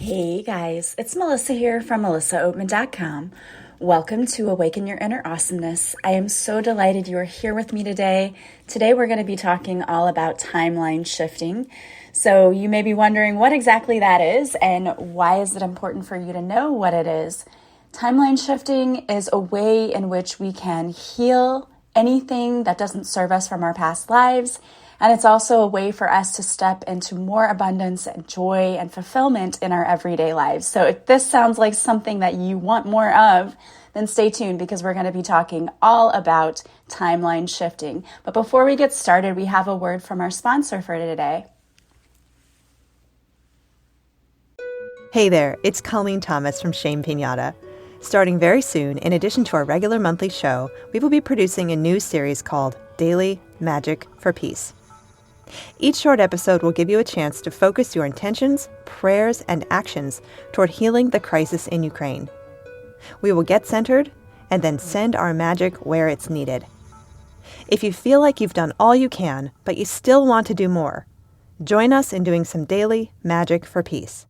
Hey guys, it's Melissa here from melissaoatman.com. Welcome to Awaken Your Inner Awesomeness. I am so delighted you are here with me today. Today we're going to be talking all about timeline shifting. So you may be wondering what exactly that is and why is it important for you to know what it is. Timeline shifting is a way in which we can heal anything that doesn't serve us from our past lives. And it's also a way for us to step into more abundance and joy and fulfillment in our everyday lives. So if this sounds like something that you want more of, then stay tuned because we're going to be talking all about timeline shifting. But before we get started, we have a word from our sponsor for today. Hey there, it's Colleen Thomas from Shame Pinata. Starting very soon, in addition to our regular monthly show, we will be producing a new series called Daily Magic for Peace. Each short episode will give you a chance to focus your intentions, prayers, and actions toward healing the crisis in Ukraine. We will get centered and then send our magic where it's needed. If you feel like you've done all you can, but you still want to do more, join us in doing some daily magic for peace.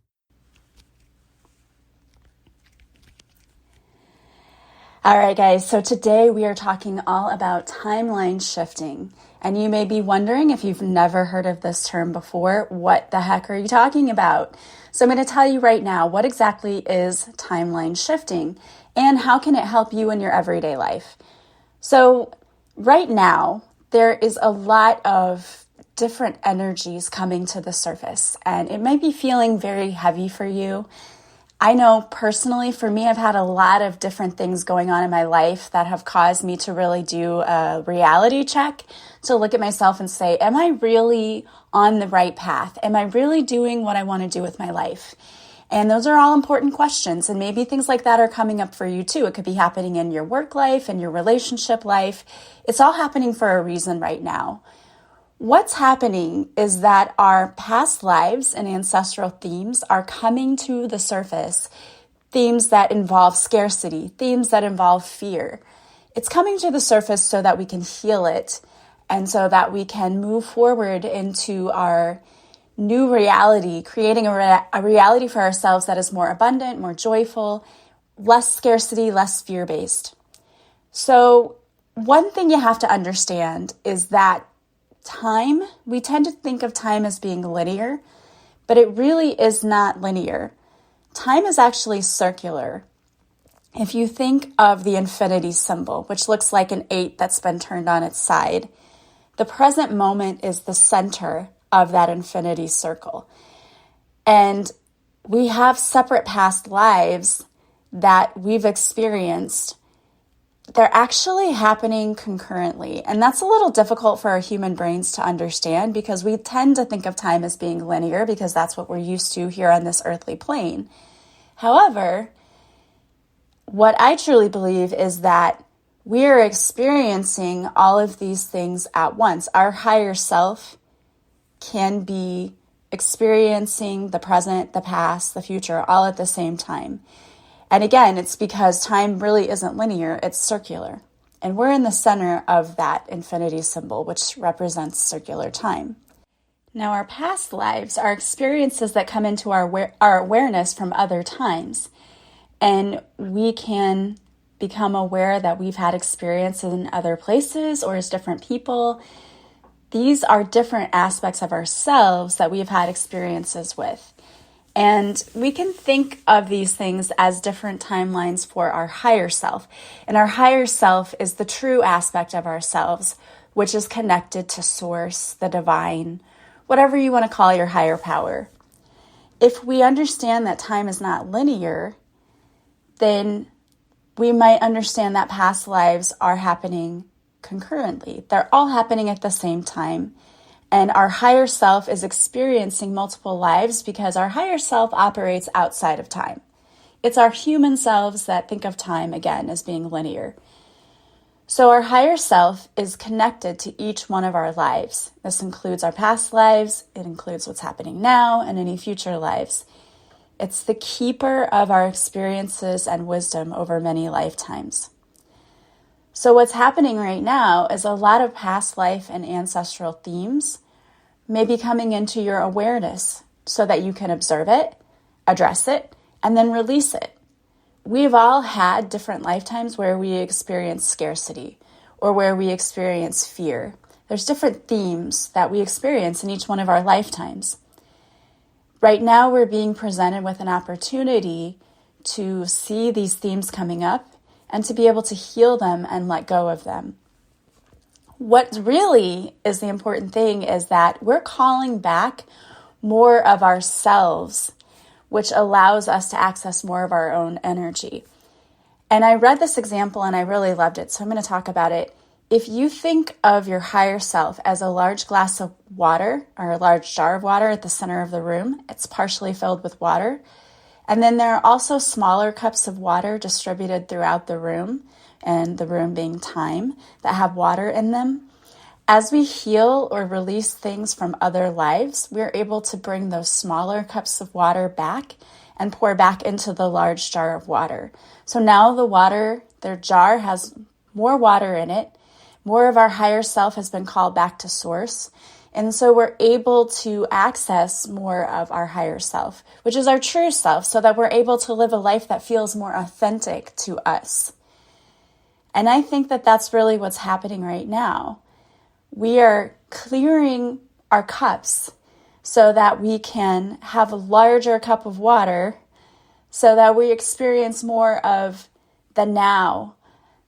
All right, guys, so today we are talking all about timeline shifting. And you may be wondering, if you've never heard of this term before, what the heck are you talking about? So I'm going to tell you right now, what exactly is timeline shifting and how can it help you in your everyday life? So right now, there is a lot of different energies coming to the surface, and it might be feeling very heavy for you. I know personally, for me, I've had a lot of different things going on in my life that have caused me to really do a reality check, to look at myself and say, am I really on the right path? Am I really doing what I want to do with my life? And those are all important questions. And maybe things like that are coming up for you too. It could be happening in your work life and your relationship life. It's all happening for a reason right now. What's happening is that our past lives and ancestral themes are coming to the surface, themes that involve scarcity, themes that involve fear. It's coming to the surface so that we can heal it and so that we can move forward into our new reality, creating a reality for ourselves that is more abundant, more joyful, less scarcity, less fear-based. So one thing you have to understand is that time, we tend to think of time as being linear, but it really is not linear. Time is actually circular. If you think of the infinity symbol, which looks like an 8 that's been turned on its side, the present moment is the center of that infinity circle. And we have separate past lives that we've experienced. They're actually happening concurrently. And that's a little difficult for our human brains to understand because we tend to think of time as being linear because that's what we're used to here on this earthly plane. However, what I truly believe is that we are experiencing all of these things at once. Our higher self can be experiencing the present, the past, the future, all at the same time. And again, it's because time really isn't linear, it's circular. And we're in the center of that infinity symbol, which represents circular time. Now, our past lives are experiences that come into our awareness from other times. And we can become aware that we've had experiences in other places or as different people. These are different aspects of ourselves that we've had experiences with. And we can think of these things as different timelines for our higher self. And our higher self is the true aspect of ourselves, which is connected to source, the divine, whatever you want to call your higher power. If we understand that time is not linear, then we might understand that past lives are happening concurrently. They're all happening at the same time. And our higher self is experiencing multiple lives because our higher self operates outside of time. It's our human selves that think of time, again, as being linear. So our higher self is connected to each one of our lives. This includes our past lives. It includes what's happening now and any future lives. It's the keeper of our experiences and wisdom over many lifetimes. So what's happening right now is a lot of past life and ancestral themes may be coming into your awareness so that you can observe it, address it, and then release it. We've all had different lifetimes where we experience scarcity or where we experience fear. There's different themes that we experience in each one of our lifetimes. Right now, we're being presented with an opportunity to see these themes coming up and to be able to heal them and let go of them. What really is the important thing is that we're calling back more of ourselves, which allows us to access more of our own energy. And I read this example and I really loved it, so I'm going to talk about it. If you think of your higher self as a large glass of water or a large jar of water at the center of the room, it's partially filled with water. And then there are also smaller cups of water distributed throughout the room, and the room being time, that have water in them. As we heal or release things from other lives, we're able to bring those smaller cups of water back and pour back into the large jar of water. So now their jar has more water in it. More of our higher self has been called back to source. And so we're able to access more of our higher self, which is our true self, so that we're able to live a life that feels more authentic to us. And I think that that's really what's happening right now. We are clearing our cups so that we can have a larger cup of water, so that we experience more of the now,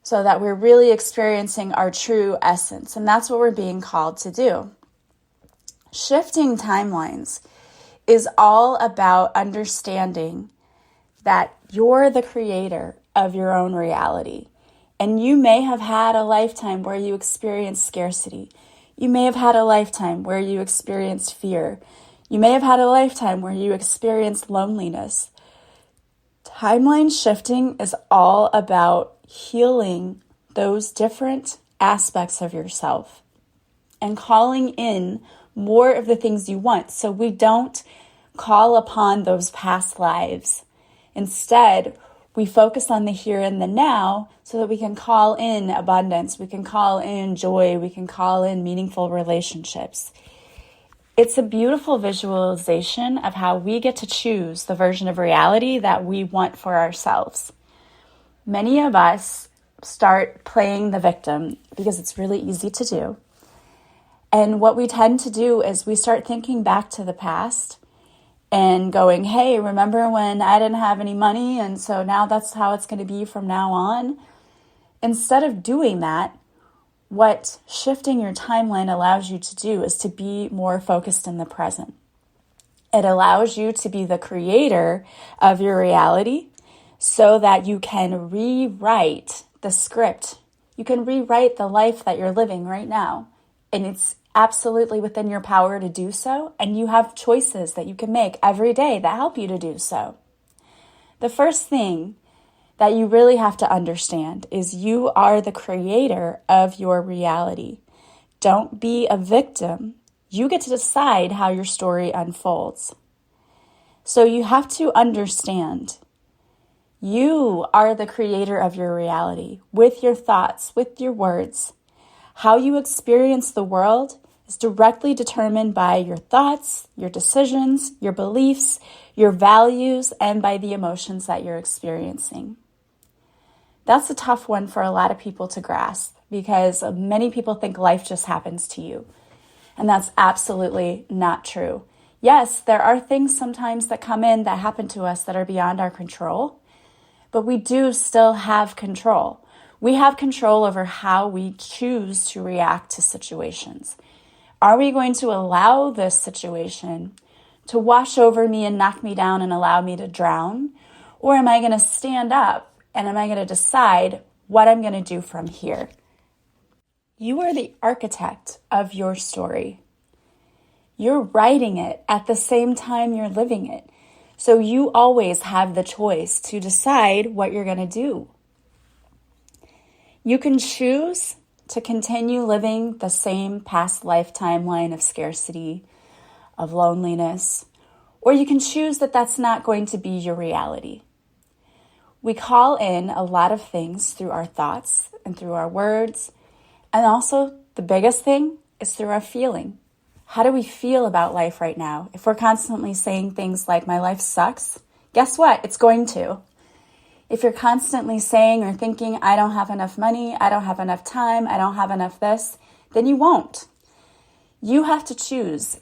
so that we're really experiencing our true essence. And that's what we're being called to do. Shifting timelines is all about understanding that you're the creator of your own reality. And you may have had a lifetime where you experienced scarcity. You may have had a lifetime where you experienced fear. You may have had a lifetime where you experienced loneliness. Timeline shifting is all about healing those different aspects of yourself and calling in more of the things you want, so we don't call upon those past lives. Instead, we focus on the here and the now so that we can call in abundance, we can call in joy, we can call in meaningful relationships. It's a beautiful visualization of how we get to choose the version of reality that we want for ourselves. Many of us start playing the victim because it's really easy to do. And what we tend to do is we start thinking back to the past and going, hey, remember when I didn't have any money, and so now that's how it's going to be from now on? Instead of doing that, what shifting your timeline allows you to do is to be more focused in the present. It allows you to be the creator of your reality so that you can rewrite the script. You can rewrite the life that you're living right now. And it's absolutely within your power to do so. And you have choices that you can make every day that help you to do so. The first thing that you really have to understand is you are the creator of your reality. Don't be a victim. You get to decide how your story unfolds. So you have to understand you are the creator of your reality with your thoughts, with your words. How you experience the world is directly determined by your thoughts, your decisions, your beliefs, your values, and by the emotions that you're experiencing. That's a tough one for a lot of people to grasp because many people think life just happens to you. And that's absolutely not true. Yes, there are things sometimes that come in that happen to us that are beyond our control, but we do still have control. We have control over how we choose to react to situations. Are we going to allow this situation to wash over me and knock me down and allow me to drown? Or am I going to stand up and am I going to decide what I'm going to do from here? You are the architect of your story. You're writing it at the same time you're living it. So you always have the choice to decide what you're going to do. You can choose to continue living the same past life timeline of scarcity, of loneliness, or you can choose that that's not going to be your reality. We call in a lot of things through our thoughts and through our words, and also the biggest thing is through our feeling. How do we feel about life right now? If we're constantly saying things like, my life sucks, guess what? It's going to. If you're constantly saying or thinking, I don't have enough money, I don't have enough time, I don't have enough this, then you won't. You have to choose.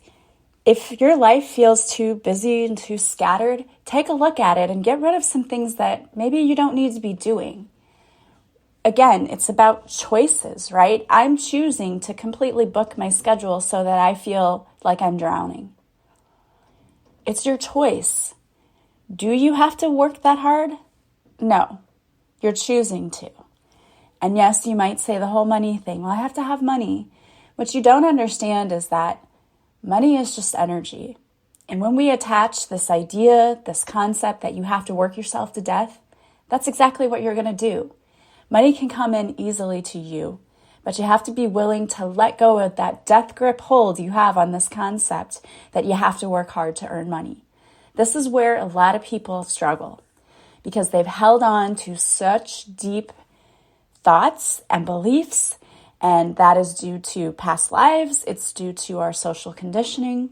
If your life feels too busy and too scattered, take a look at it and get rid of some things that maybe you don't need to be doing. Again, it's about choices, right? I'm choosing to completely book my schedule so that I feel like I'm drowning. It's your choice. Do you have to work that hard? No, you're choosing to. And yes, you might say the whole money thing, well, I have to have money. What you don't understand is that money is just energy. And when we attach this idea, this concept that you have to work yourself to death, that's exactly what you're going to do. Money can come in easily to you, but you have to be willing to let go of that death grip hold you have on this concept that you have to work hard to earn money. This is where a lot of people struggle because they've held on to such deep thoughts and beliefs, and that is due to past lives. It's due to our social conditioning.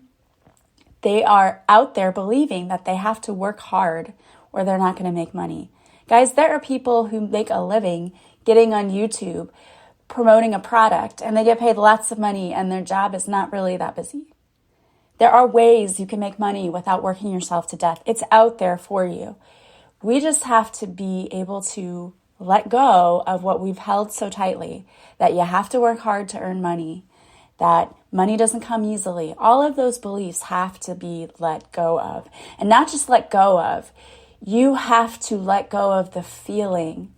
They are out there believing that they have to work hard or they're not going to make money. Guys, there are people who make a living getting on YouTube, promoting a product, and they get paid lots of money and their job is not really that busy. There are ways you can make money without working yourself to death. It's out there for you. We just have to be able to let go of what we've held so tightly, that you have to work hard to earn money, that money doesn't come easily. All of those beliefs have to be let go of. And not just let go of, you have to let go of the feeling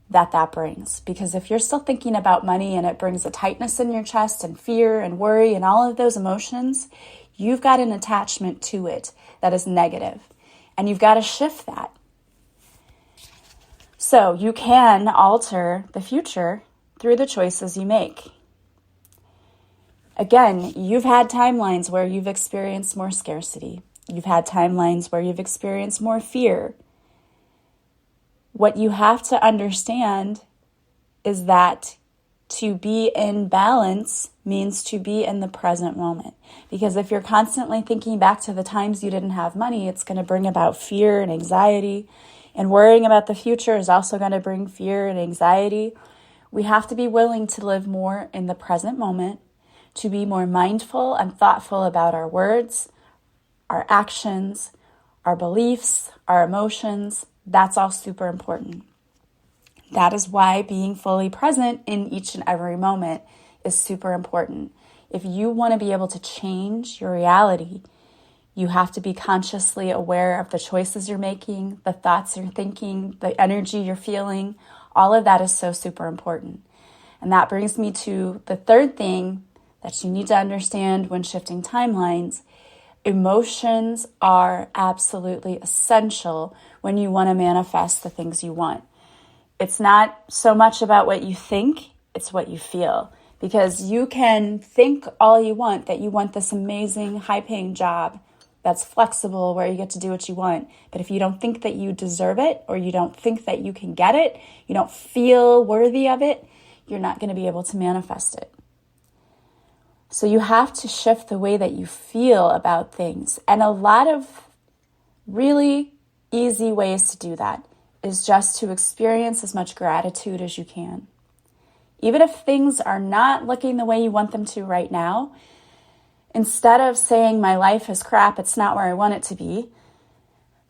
that brings. Because if you're still thinking about money and it brings a tightness in your chest and fear and worry and all of those emotions, you've got an attachment to it that is negative. And you've got to shift that. So you can alter the future through the choices you make. Again, you've had timelines where you've experienced more scarcity. You've had timelines where you've experienced more fear. What you have to understand is that to be in balance means to be in the present moment. Because if you're constantly thinking back to the times you didn't have money, it's going to bring about fear and anxiety. And worrying about the future is also going to bring fear and anxiety. We have to be willing to live more in the present moment, to be more mindful and thoughtful about our words, our actions, our beliefs, our emotions. That's all super important. That is why being fully present in each and every moment is super important. If you want to be able to change your reality, you have to be consciously aware of the choices you're making, the thoughts you're thinking, the energy you're feeling. All of that is so super important. And that brings me to the third thing that you need to understand when shifting timelines. Emotions are absolutely essential when you want to manifest the things you want. It's not so much about what you think, it's what you feel. Because you can think all you want that you want this amazing, high-paying job that's flexible, where you get to do what you want. But if you don't think that you deserve it, or you don't think that you can get it, you don't feel worthy of it, you're not going to be able to manifest it. So you have to shift the way that you feel about things. And a lot of really easy ways to do that is just to experience as much gratitude as you can. Even if things are not looking the way you want them to right now, instead of saying my life is crap, it's not where I want it to be,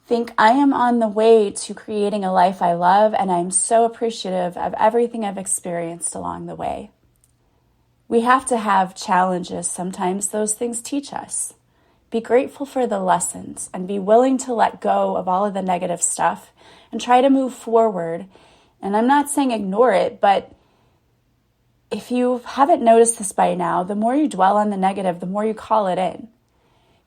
think I am on the way to creating a life I love, and I'm so appreciative of everything I've experienced along the way. We have to have challenges. Sometimes those things teach us. Be grateful for the lessons and be willing to let go of all of the negative stuff and try to move forward. And I'm not saying ignore it, but if you haven't noticed this by now, the more you dwell on the negative, the more you call it in.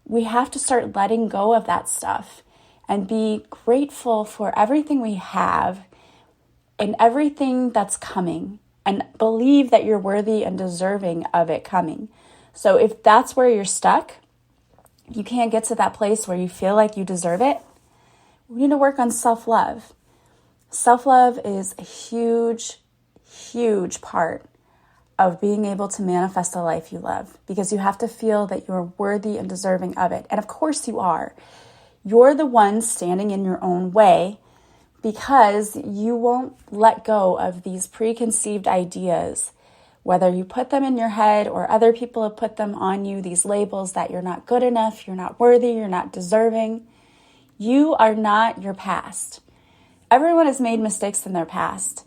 We have to start letting go of that stuff and be grateful for everything we have and everything that's coming, and believe that you're worthy and deserving of it coming. So if that's where you're stuck, you can't get to that place where you feel like you deserve it, we need to work on self-love. Self-love is a huge, huge part of being able to manifest a life you love, because you have to feel that you're worthy and deserving of it. And of course you are. You're the one standing in your own way because you won't let go of these preconceived ideas, whether you put them in your head or other people have put them on you, these labels that you're not good enough, you're not worthy, you're not deserving. You are not your past. Everyone has made mistakes in their past.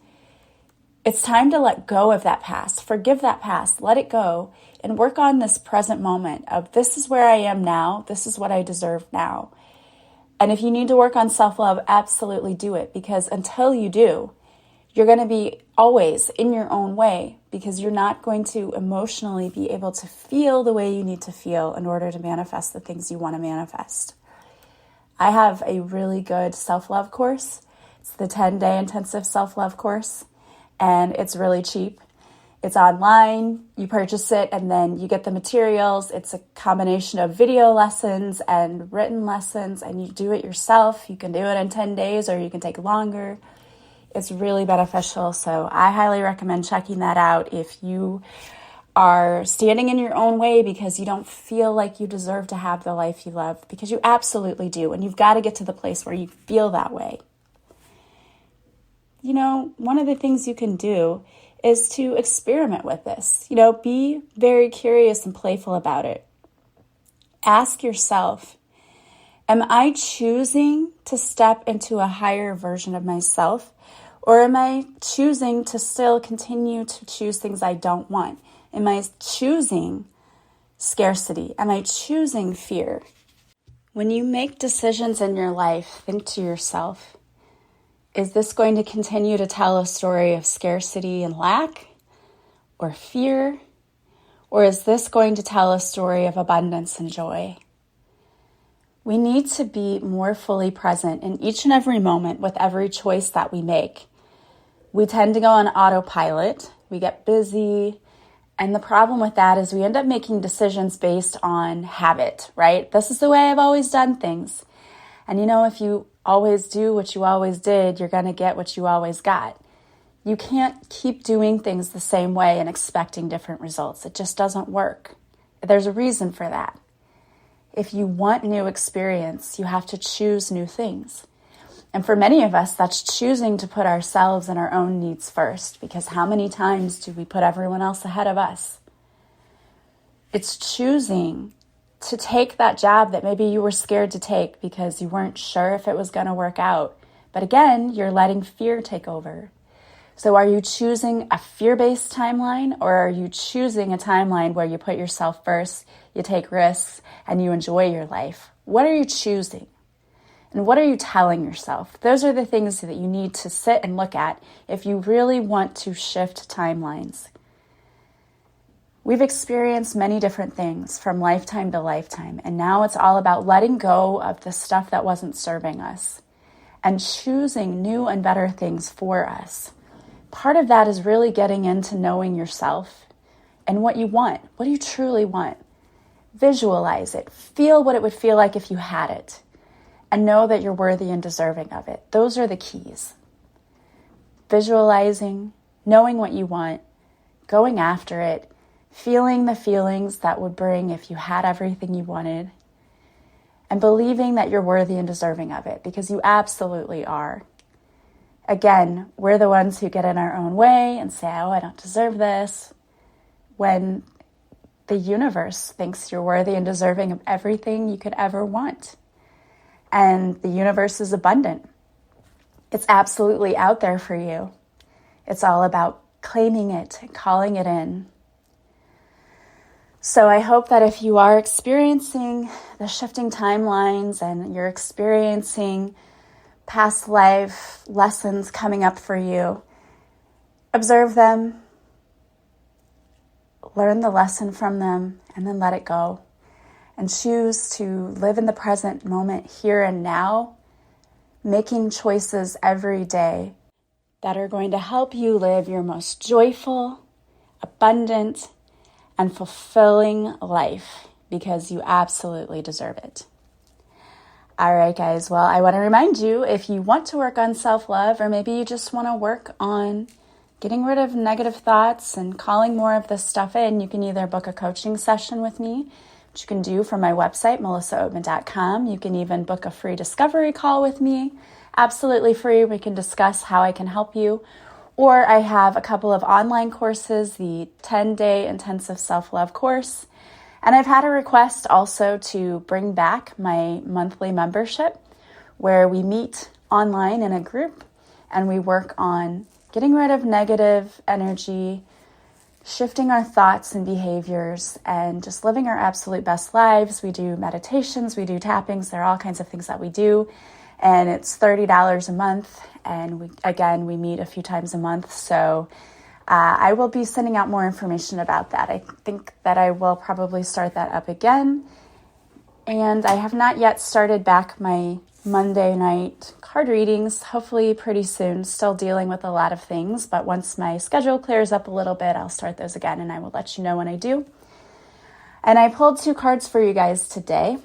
It's time to let go of that past, forgive that past, let it go, and work on this present moment of this is where I am now, this is what I deserve now. And if you need to work on self-love, absolutely do it, because until you do, you're going to be always in your own way because you're not going to emotionally be able to feel the way you need to feel in order to manifest the things you want to manifest. I have a really good self-love course. It's the 10-day intensive self-love course, and it's really cheap. It's online, you purchase it, and then you get the materials. It's a combination of video lessons and written lessons, and you do it yourself. You can do it in 10 days, or you can take longer. It's really beneficial, so I highly recommend checking that out if you are standing in your own way because you don't feel like you deserve to have the life you love, because you absolutely do, and you've got to get to the place where you feel that way. You know, one of the things you can do is to experiment with this. You know, be very curious and playful about it. Ask yourself, am I choosing to step into a higher version of myself, or am I choosing to still continue to choose things I don't want? Am I choosing scarcity? Am I choosing fear? When you make decisions in your life, think to yourself, is this going to continue to tell a story of scarcity and lack or fear? Or is this going to tell a story of abundance and joy? We need to be more fully present in each and every moment with every choice that we make. We tend to go on autopilot. We get busy. And the problem with that is we end up making decisions based on habit, right? This is the way I've always done things. And you know, if you always do what you always did, you're going to get what you always got. You can't keep doing things the same way and expecting different results. It just doesn't work. There's a reason for that. If you want new experience, you have to choose new things. And for many of us, that's choosing to put ourselves and our own needs first, because how many times do we put everyone else ahead of us? It's choosing to take that job that maybe you were scared to take because you weren't sure if it was going to work out. But again, you're letting fear take over. So are you choosing a fear-based timeline, or are you choosing a timeline where you put yourself first, you take risks, and you enjoy your life? What are you choosing? And what are you telling yourself? Those are the things that you need to sit and look at if you really want to shift timelines. We've experienced many different things from lifetime to lifetime, and now it's all about letting go of the stuff that wasn't serving us and choosing new and better things for us. Part of that is really getting into knowing yourself and what you want. What do you truly want? Visualize it. Feel what it would feel like if you had it, and know that you're worthy and deserving of it. Those are the keys. Visualizing, knowing what you want, going after it, feeling the feelings that would bring if you had everything you wanted, and believing that you're worthy and deserving of it, because you absolutely are. Again, we're the ones who get in our own way and say, oh, I don't deserve this, when the universe thinks you're worthy and deserving of everything you could ever want. And the universe is abundant. It's absolutely out there for you. It's all about claiming it and calling it in. So I hope that if you are experiencing the shifting timelines and you're experiencing past life lessons coming up for you, observe them, learn the lesson from them, and then let it go. And choose to live in the present moment here and now, making choices every day that are going to help you live your most joyful, abundant, and fulfilling life, because you absolutely deserve it. All right, guys. Well, I want to remind you, if you want to work on self-love, or maybe you just want to work on getting rid of negative thoughts and calling more of this stuff in, you can either book a coaching session with me which you can do from my website, melissaoatman.com. You can even book a free discovery call with me, absolutely free. We can discuss how I can help you. Or I have a couple of online courses, the 10-day intensive self-love course. And I've had a request also to bring back my monthly membership where we meet online in a group and we work on getting rid of negative energy, shifting our thoughts and behaviors, and just living our absolute best lives. We do meditations, we do tappings, there are all kinds of things that we do. And it's $30 a month. And we meet a few times a month. So I will be sending out more information about that. I think that I will probably start that up again. And I have not yet started back my Monday night card readings, hopefully pretty soon. Still dealing with a lot of things, but once my schedule clears up a little bit, I'll start those again and I will let you know when I do. And I pulled 2 cards for you guys today.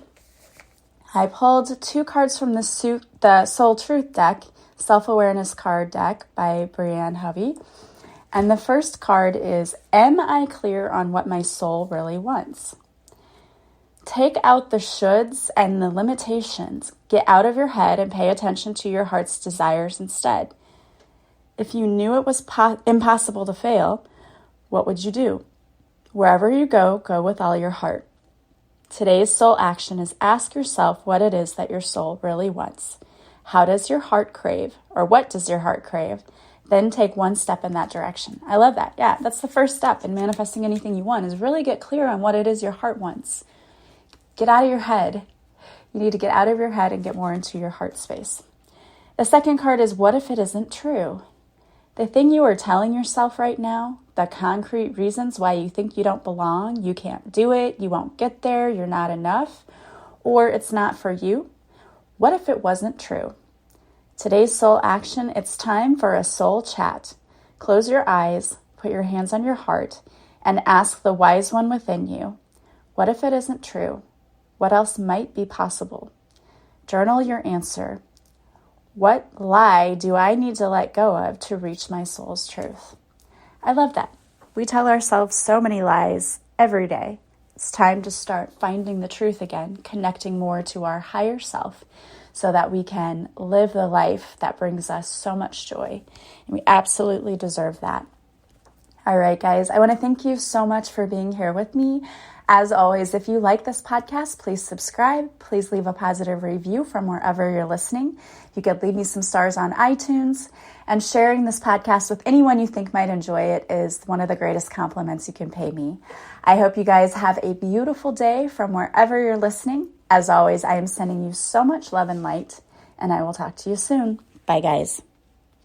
I pulled 2 cards from the Soul Truth deck, Self-Awareness card deck by Brianne Hovey. And the first card is, Am I clear on what my soul really wants? Take out the shoulds and the limitations. Get out of your head and pay attention to your heart's desires instead. If you knew it was impossible to fail, what would you do? Wherever you go, go with all your heart. Today's soul action is ask yourself what it is that your soul really wants. How does your heart crave? Or what does your heart crave? Then take one step in that direction. I love that. Yeah, that's the first step in manifesting anything you want, is really get clear on what it is your heart wants. Get out of your head. You need to get out of your head and get more into your heart space. The second card is, what if it isn't true? The thing you are telling yourself right now, the concrete reasons why you think you don't belong, you can't do it, you won't get there, you're not enough, or it's not for you. What if it wasn't true? Today's soul action, it's time for a soul chat. Close your eyes, put your hands on your heart, and ask the wise one within you, what if it isn't true? What else might be possible? Journal your answer. What lie do I need to let go of to reach my soul's truth? I love that. We tell ourselves so many lies every day. It's time to start finding the truth again, connecting more to our higher self so that we can live the life that brings us so much joy. And we absolutely deserve that. All right, guys, I want to thank you so much for being here with me. As always, if you like this podcast, please subscribe. Please leave a positive review from wherever you're listening. You could leave me some stars on iTunes. And sharing this podcast with anyone you think might enjoy it is one of the greatest compliments you can pay me. I hope you guys have a beautiful day from wherever you're listening. As always, I am sending you so much love and light, and I will talk to you soon. Bye, guys.